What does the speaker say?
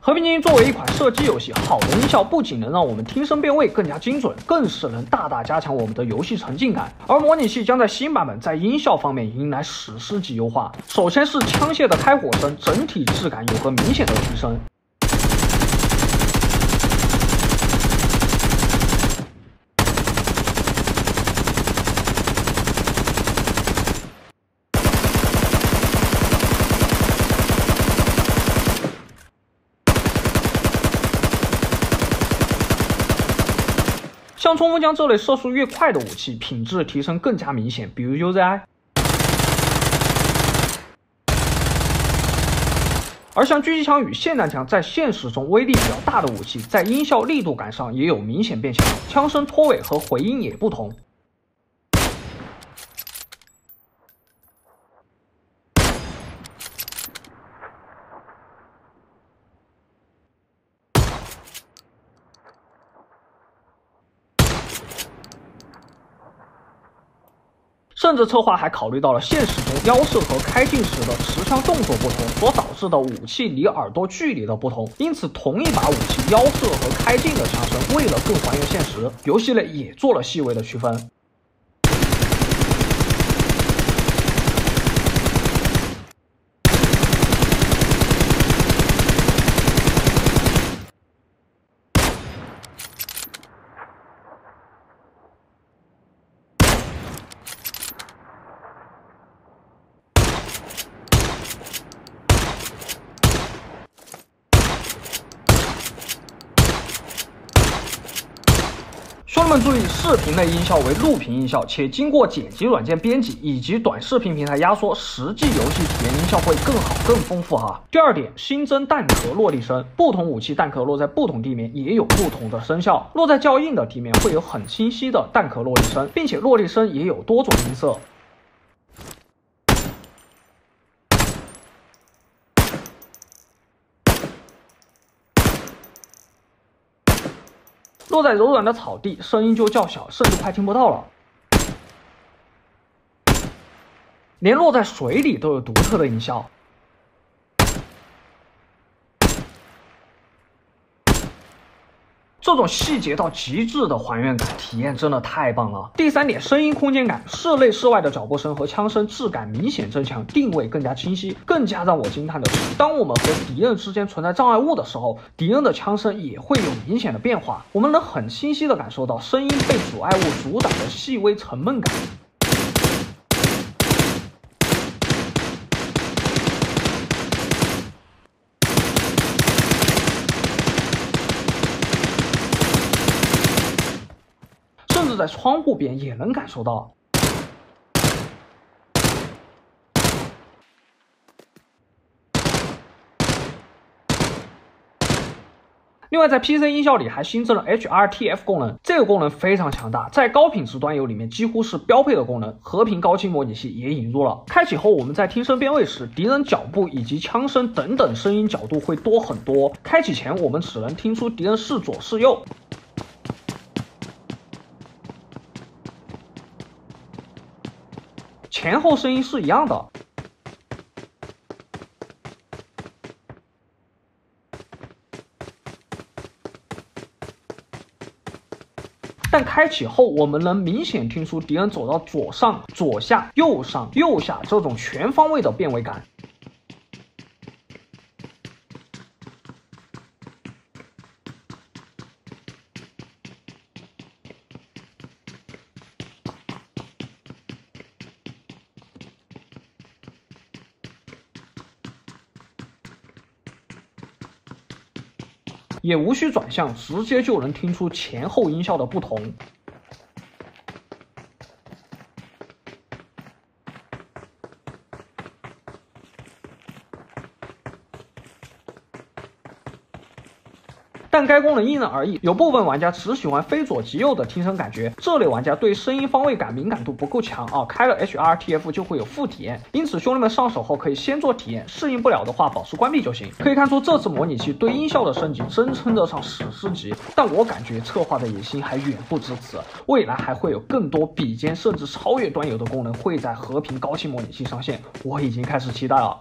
和平精英作为一款射击游戏，好的音效不仅能让我们听声辨位更加精准，更是能大大加强我们的游戏沉浸感。而模拟器将在新版本在音效方面迎来史诗级优化。首先是枪械的开火声，整体质感有个明显的提升。 像冲锋枪这类射速越快的武器，品质提升更加明显，比如 UZI。而像狙击枪与霰弹枪在现实中威力比较大的武器，在音效力度感上也有明显变强，枪声拖尾和回音也不同。 甚至策划还考虑到了现实中腰射和开镜时的持枪动作不同所导致的武器离耳朵距离的不同，因此同一把武器腰射和开镜的枪声，为了更还原现实，游戏内也做了细微的区分。 兄弟们注意，视频类音效为录屏音效，且经过剪辑软件编辑以及短视频平台压缩，实际游戏体验音效会更好、更丰富哈。第二点，新增弹壳落地声，不同武器弹壳落在不同地面也有不同的声效，落在较硬的地面会有很清晰的弹壳落地声，并且落地声也有多种音色。 落在柔软的草地，声音就较小，甚至快听不到了。连落在水里都有独特的音效。这种细节到极致的还原感，体验真的太棒了。第三点，声音空间感，室内室外的脚步声和枪声质感明显增强，定位更加清晰。更加让我惊叹的是，当我们和敌人之间存在障碍物的时候，敌人的枪声也会有明显的变化，我们能很清晰地感受到声音被阻碍物阻挡的细微沉闷感。 甚至在窗户边也能感受到。另外，在 PC 音效里还新增了 HRTF 功能，这个功能非常强大，在高品质端游里面几乎是标配的功能。和平高清模拟器也引入了，开启后我们在听声辨位时，敌人脚步以及枪声等等声音角度会多很多。开启前我们只能听出敌人是左是右。 前后声音是一样的，但开启后我们能明显听出敌人走到左上、左下、右上、右下这种全方位的变位感。 也无需转向，直接就能听出前后音效的不同。但该功能因人而异，有部分玩家只喜欢非左即右的听声感觉，这类玩家对声音方位感敏感度不够强啊，开了 HRTF 就会有负体验。因此，兄弟们上手后可以先做体验，适应不了的话保持关闭就行。可以看出，这次模拟器对音效的升级真称得上史诗级，但我感觉策划的野心还远不止此，未来还会有更多比肩甚至超越端游的功能会在和平高清模拟器上线，我已经开始期待了。